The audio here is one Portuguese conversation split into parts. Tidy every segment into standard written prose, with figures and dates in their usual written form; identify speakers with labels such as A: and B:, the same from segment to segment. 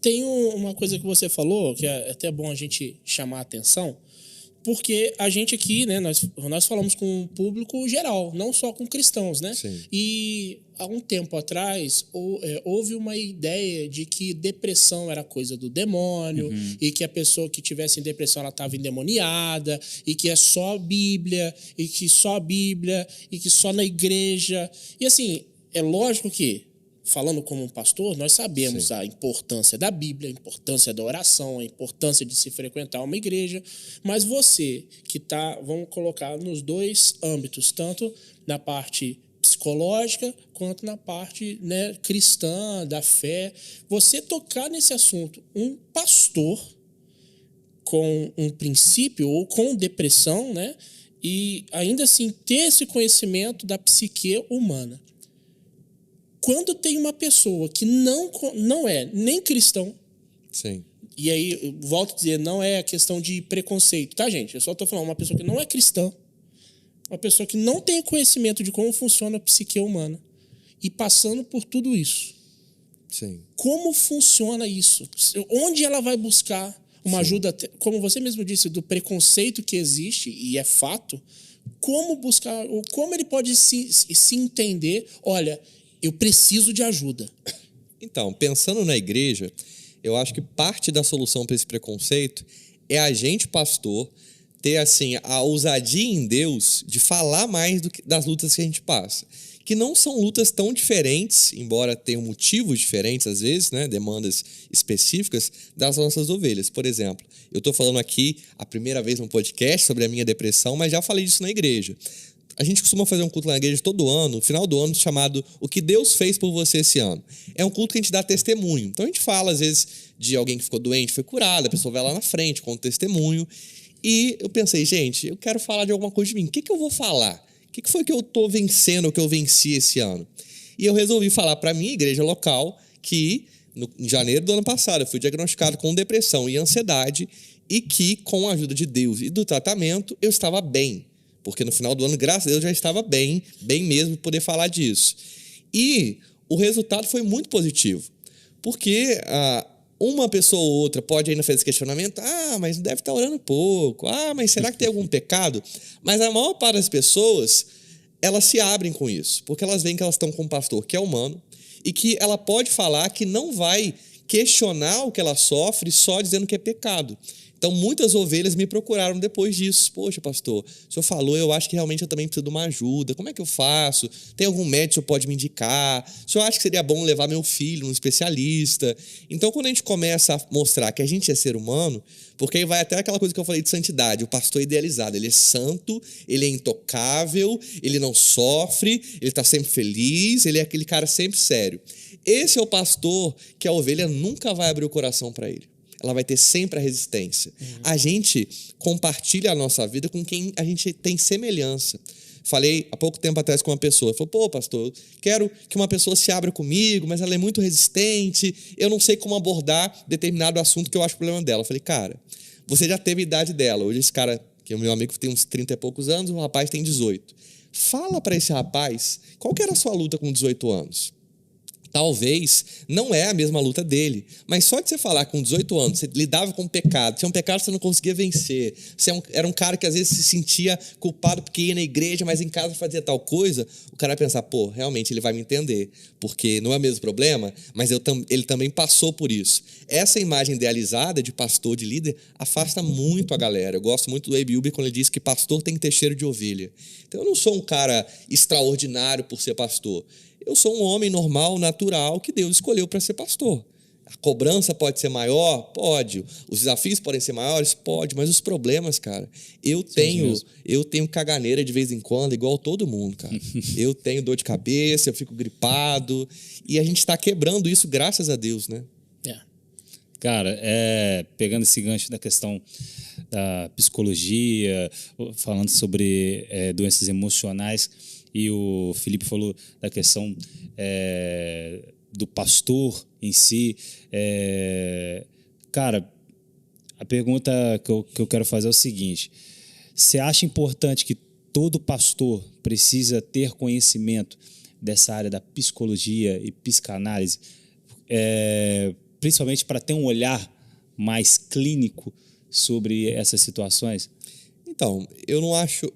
A: Tem uma coisa que você falou, que é até bom a gente chamar a atenção, porque a gente aqui, né, nós falamos com o público geral, não só com cristãos, né?
B: Sim.
A: E há um tempo atrás houve uma ideia de que depressão era coisa do demônio, e que a pessoa que tivesse em depressão ela estava endemoniada, e que é só Bíblia, e que só a Bíblia, e que só na igreja. E assim, é lógico que, falando como um pastor, nós sabemos a importância da Bíblia, a importância da oração, a importância de se frequentar uma igreja, mas você que está, vamos colocar nos dois âmbitos, tanto na parte psicológica quanto na parte, né, cristã, da fé, você tocar nesse assunto, um pastor com um princípio ou com depressão, né, e ainda assim ter esse conhecimento da psique humana. Quando tem uma pessoa que não é nem cristão,
B: Sim.
A: e aí, eu volto a dizer, não é questão de preconceito, tá, gente? Eu só estou falando, uma pessoa que não é cristã, uma pessoa que não tem conhecimento de como funciona a psique humana, e passando por tudo isso.
B: Sim.
A: Como funciona isso? Onde ela vai buscar uma ajuda, como você mesmo disse, do preconceito que existe, e é fato, como buscar, ou como ele pode se entender, olha, eu preciso de ajuda.
B: Então, pensando na igreja, eu acho que parte da solução para esse preconceito é a gente, pastor, ter assim a ousadia em Deus de falar mais das lutas que a gente passa. Que não são lutas tão diferentes, embora tenham motivos diferentes às vezes, né, demandas específicas das nossas ovelhas. Por exemplo, eu estou falando aqui a primeira vez no podcast sobre a minha depressão, mas já falei disso na igreja. A gente costuma fazer um culto na igreja todo ano, no final do ano, chamado O que Deus fez por você esse ano. É um culto que a gente dá testemunho. Então a gente fala, às vezes, de alguém que ficou doente, foi curado, a pessoa vai lá na frente, conta o testemunho. E eu pensei, gente, eu quero falar de alguma coisa de mim. O que eu vou falar? O que foi que eu estou vencendo, o que eu venci esse ano? E eu resolvi falar para a minha igreja local que, em janeiro do ano passado, eu fui diagnosticado com depressão e ansiedade e que, com a ajuda de Deus e do tratamento, eu estava bem. Porque no final do ano, graças a Deus, eu já estava bem mesmo poder falar disso. E o resultado foi muito positivo. Porque uma pessoa ou outra pode ainda fazer esse questionamento, mas deve estar orando pouco, mas será que tem algum pecado? Mas a maior parte das pessoas, elas se abrem com isso, porque elas veem que elas estão com um pastor que é humano e que ela pode falar que não vai questionar o que ela sofre só dizendo que é pecado. Então, muitas ovelhas me procuraram depois disso. Poxa, pastor, o senhor falou, eu acho que realmente eu também preciso de uma ajuda. Como é que eu faço? Tem algum médico que o senhor pode me indicar? O senhor acha que seria bom levar meu filho num especialista? Então, quando a gente começa a mostrar que a gente é ser humano, porque aí vai até aquela coisa que eu falei de santidade, o pastor é idealizado, ele é santo, ele é intocável, ele não sofre, ele está sempre feliz, ele é aquele cara sempre sério. Esse é o pastor que a ovelha nunca vai abrir o coração para ele. Ela vai ter sempre a resistência. A gente compartilha a nossa vida com quem a gente tem semelhança. Falei há pouco tempo atrás com uma pessoa, falou, pô, pastor, quero que uma pessoa se abra comigo, mas ela é muito resistente, eu não sei como abordar determinado assunto que eu acho problema dela. Eu falei, cara, você já teve a idade dela. Hoje esse cara, que é o meu amigo, tem uns 30 e poucos anos, o rapaz tem 18. Fala para esse rapaz, qual que era a sua luta com 18 anos? Talvez não é a mesma luta dele, mas só de você falar com 18 anos, você lidava com pecado, tinha um pecado que você não conseguia vencer, você era um cara que às vezes se sentia culpado porque ia na igreja, mas em casa fazia tal coisa, o cara vai pensar, pô, realmente ele vai me entender, porque não é o mesmo problema, mas ele também passou por isso. Essa imagem idealizada de pastor, de líder, afasta muito a galera. Eu gosto muito do Abe Uber quando ele diz que pastor tem que ter cheiro de ovelha. Então eu não sou um cara extraordinário por ser pastor. Eu sou um homem normal, natural, que Deus escolheu para ser pastor. A cobrança pode ser maior? Pode. Os desafios podem ser maiores? Pode. Mas os problemas, cara, eu tenho caganeira de vez em quando, igual todo mundo, cara. Eu tenho dor de cabeça, eu fico gripado. E a gente está quebrando isso, graças a Deus, né?
C: Cara, pegando esse gancho da questão da psicologia, falando sobre doenças emocionais, e o Felipe falou da questão do pastor em si. Cara, a pergunta que eu quero fazer é o seguinte: você acha importante que todo pastor precisa ter conhecimento dessa área da psicologia e psicanálise? principalmente para ter um olhar mais clínico sobre essas situações?
B: Então, eu não acho...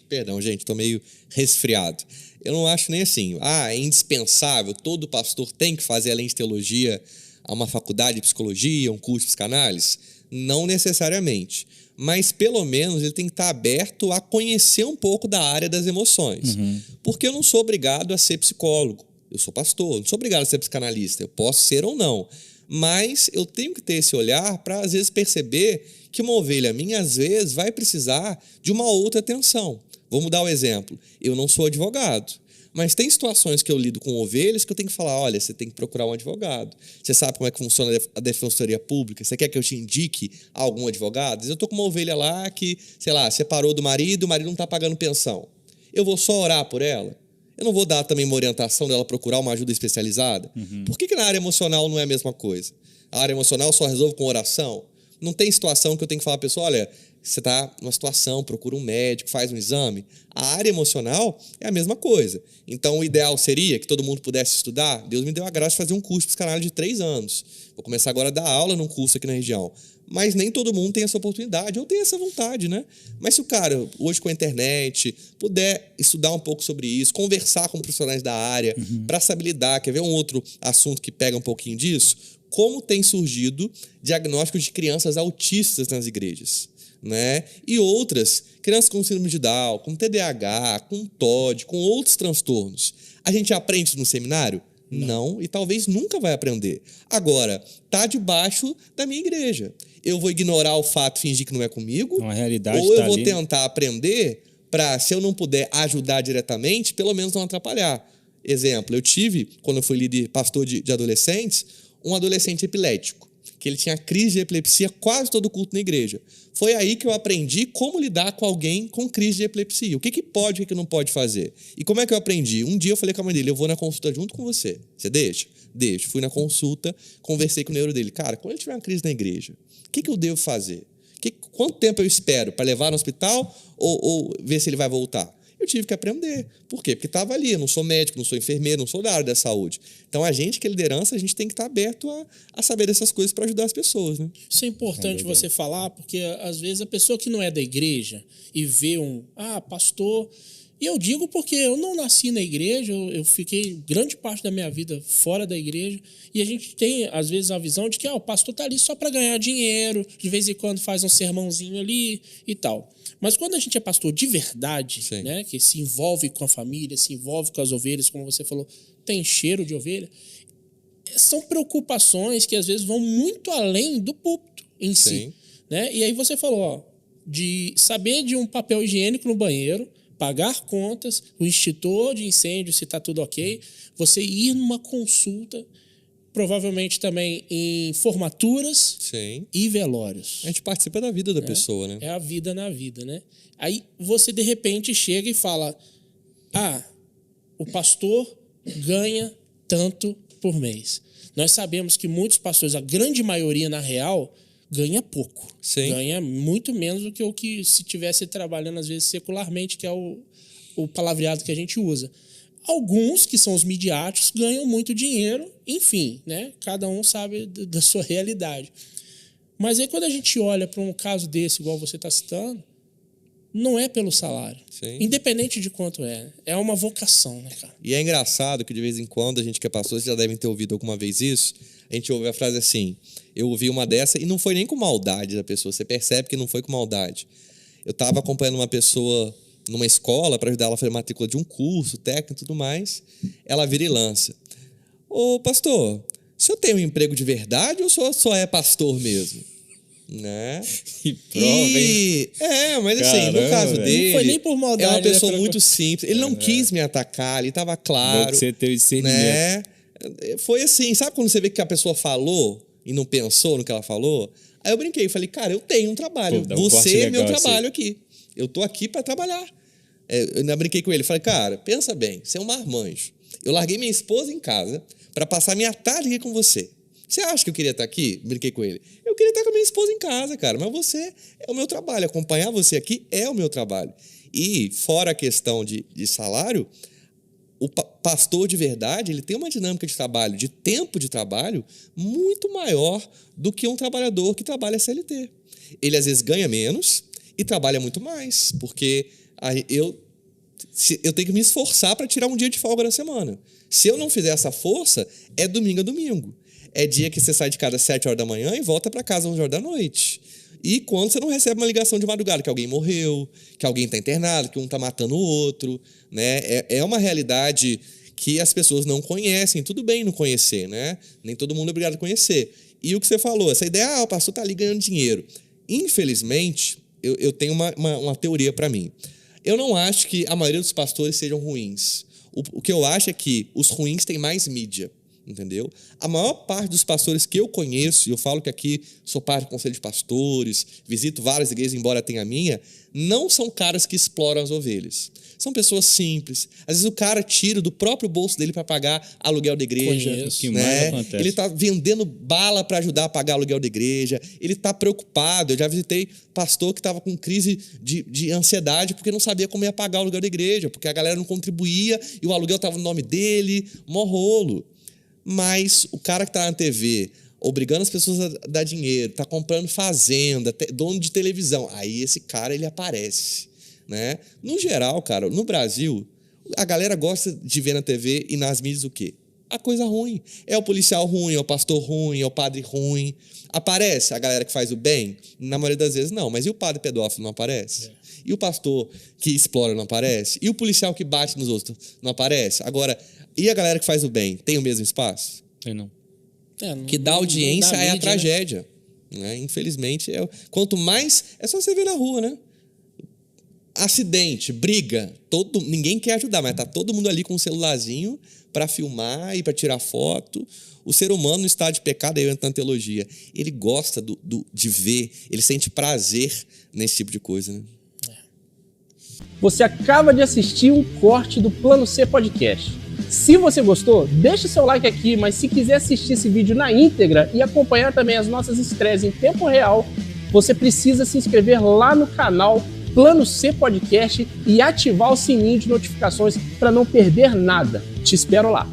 B: Perdão, gente, estou meio resfriado. Eu não acho nem assim, é indispensável, todo pastor tem que fazer, além de teologia, uma faculdade de psicologia, um curso de psicanálise. Não necessariamente. Mas, pelo menos, ele tem que estar aberto a conhecer um pouco da área das emoções. Porque eu não sou obrigado a ser psicólogo. Eu sou pastor, não sou obrigado a ser psicanalista. Eu posso ser ou não. Mas eu tenho que ter esse olhar para, às vezes, perceber que uma ovelha minha, às vezes, vai precisar de uma outra atenção. Vamos dar o exemplo. Eu não sou advogado. Mas tem situações que eu lido com ovelhas que eu tenho que falar, olha, você tem que procurar um advogado. Você sabe como é que funciona a defensoria pública? Você quer que eu te indique algum advogado? Eu estou com uma ovelha lá que, sei lá, separou do marido, o marido não está pagando pensão. Eu vou só orar por ela? Eu não vou dar também uma orientação dela procurar uma ajuda especializada? Por que na área emocional não é a mesma coisa? A área emocional só resolve com oração? Não tem situação que eu tenho que falar à pessoa, olha, você está numa situação, procura um médico, faz um exame. A área emocional é a mesma coisa. Então, o ideal seria que todo mundo pudesse estudar. Deus me deu a graça de fazer um curso de psicanálise de 3 anos. Vou começar agora a dar aula num curso aqui na região. Mas nem todo mundo tem essa oportunidade, ou tem essa vontade, né? Mas se o cara, hoje com a internet, puder estudar um pouco sobre isso, conversar com profissionais da área, para saber lidar, quer ver um outro assunto que pega um pouquinho disso? Como tem surgido diagnósticos de crianças autistas nas igrejas, né? E outras, crianças com síndrome de Down, com TDAH, com TOD, com outros transtornos. A gente aprende isso no seminário? Não, e talvez nunca vai aprender. Agora, tá debaixo da minha igreja. Eu vou ignorar o fato e fingir que não é comigo?
C: Uma realidade
B: ou eu
C: tá
B: vou
C: ali,
B: tentar aprender para, se eu não puder ajudar diretamente, pelo menos não atrapalhar. Exemplo, eu tive, quando eu fui líder pastor de adolescentes, um adolescente epilético, que ele tinha crise de epilepsia quase todo culto na igreja. Foi aí que eu aprendi como lidar com alguém com crise de epilepsia. O que pode e o que não pode fazer. E como é que eu aprendi? Um dia eu falei com a mãe dele, eu vou na consulta junto com você. Você deixa? Deixa. Fui na consulta, conversei com o neuro dele. Cara, quando ele tiver uma crise na igreja, o que eu devo fazer? Quanto tempo eu espero para levar no hospital ou ver se ele vai voltar? Eu tive que aprender. Por quê? Porque estava ali, eu não sou médico, não sou enfermeiro, não sou da área da saúde. Então, a gente que é liderança, a gente tem que estar aberto a saber dessas coisas para ajudar as pessoas, né?
A: Isso é importante você falar, porque às vezes a pessoa que não é da igreja e vê pastor... E eu digo porque eu não nasci na igreja, eu fiquei grande parte da minha vida fora da igreja, e a gente tem, às vezes, a visão de que o pastor está ali só para ganhar dinheiro, de vez em quando faz um sermãozinho ali e tal. Mas quando a gente é pastor de verdade, né, que se envolve com a família, se envolve com as ovelhas, como você falou, tem cheiro de ovelha, são preocupações que às vezes vão muito além do púlpito em si. Né? E aí você falou de saber de um papel higiênico no banheiro, pagar contas, o extintor de incêndio, se está tudo ok, você ir numa consulta, provavelmente também em formaturas e velórios.
B: A gente participa da vida da pessoa, né?
A: É a vida na vida, né? Aí você, de repente, chega e fala, o pastor ganha tanto por mês. Nós sabemos que muitos pastores, a grande maioria, na real, ganha pouco. Ganha muito menos do que o que se estivesse trabalhando, às vezes, secularmente, que é o palavreado que a gente usa. Alguns, que são os midiáticos, ganham muito dinheiro, enfim, né? Cada um sabe da sua realidade. Mas aí, quando a gente olha para um caso desse, igual você está citando, não é pelo salário. Independente de quanto é. É uma vocação, né, cara?
B: E é engraçado que, de vez em quando, a gente que é pastor, vocês já devem ter ouvido alguma vez isso, a gente ouve a frase assim, eu ouvi uma dessa e não foi nem com maldade da pessoa, você percebe que não foi com maldade. Eu estava acompanhando uma pessoa numa escola para ajudar ela a fazer matrícula de um curso, técnico e tudo mais, ela vira e lança. Ô, pastor, o senhor tem um emprego de verdade ou o senhor só é pastor mesmo? Né? Mas assim, no caso dele,
A: não foi nem por maldade,
B: é uma pessoa muito simples. Ele não quis me atacar, ele estava claro.
C: Você teve discernimento.
B: Né? Foi assim, sabe quando você vê que a pessoa falou e não pensou no que ela falou? Aí eu brinquei, falei, cara, eu tenho um trabalho. Você é meu trabalho aqui. Eu tô aqui para trabalhar. Eu ainda brinquei com ele, falei, cara, pensa bem, você é um marmanjo. Eu larguei minha esposa em casa para passar minha tarde aqui com você. Você acha que eu queria estar aqui? Brinquei com ele. Eu queria estar com a minha esposa em casa, cara. Mas você é o meu trabalho. Acompanhar você aqui é o meu trabalho. E, fora a questão de salário, o pastor de verdade, ele tem uma dinâmica de trabalho, de tempo de trabalho, muito maior do que um trabalhador que trabalha CLT. Ele, às vezes, ganha menos e trabalha muito mais, porque eu tenho que me esforçar para tirar um dia de folga na semana. Se eu não fizer essa força, é domingo a domingo. É dia que você sai de casa às 7 horas da manhã e volta para casa às 11 horas da noite. E quando você não recebe uma ligação de madrugada, que alguém morreu, que alguém está internado, que um está matando o outro, né? É uma realidade que as pessoas não conhecem. Tudo bem não conhecer, né? Nem todo mundo é obrigado a conhecer. E o que você falou, essa ideia, o pastor está ali ganhando dinheiro. Infelizmente, eu tenho uma teoria para mim. Eu não acho que a maioria dos pastores sejam ruins. O que eu acho é que os ruins têm mais mídia. Entendeu? A maior parte dos pastores que eu conheço, e eu falo que aqui sou parte do conselho de pastores, visito várias igrejas, embora tenha a minha, não são caras que exploram as ovelhas. São pessoas simples. Às vezes o cara tira do próprio bolso dele para pagar aluguel da igreja.
C: Conheço, que
B: né?
C: mais acontece.
B: Ele está vendendo bala para ajudar a pagar aluguel da igreja. Ele está preocupado. Eu já visitei pastor que estava com crise de ansiedade porque não sabia como ia pagar o aluguel da igreja, porque a galera não contribuía e o aluguel estava no nome dele. Mó rolo. Mas o cara que está na TV, obrigando as pessoas a dar dinheiro, está comprando fazenda, dono de televisão, aí esse cara, ele aparece, né? No geral, cara, no Brasil, a galera gosta de ver na TV e nas mídias o quê? A coisa ruim. É o policial ruim, é o pastor ruim, é o padre ruim. Aparece a galera que faz o bem? Na maioria das vezes não, mas e o padre pedófilo não aparece? E o pastor que explora não aparece? E o policial que bate nos outros não aparece? Agora, e a galera que faz o bem, tem o mesmo espaço?
C: Tem não.
B: Que dá audiência é a tragédia. Né? Infelizmente, quanto mais... É só você ver na rua, né? Acidente, briga. Ninguém quer ajudar, mas tá todo mundo ali com um celularzinho para filmar e para tirar foto. O ser humano, no estado de pecado, aí entra na teologia. Ele gosta de ver, ele sente prazer nesse tipo de coisa, né?
D: Você acaba de assistir um corte do Plano C Podcast. Se você gostou, deixa seu like aqui, mas se quiser assistir esse vídeo na íntegra e acompanhar também as nossas estreias em tempo real, você precisa se inscrever lá no canal Plano C Podcast e ativar o sininho de notificações para não perder nada. Te espero lá.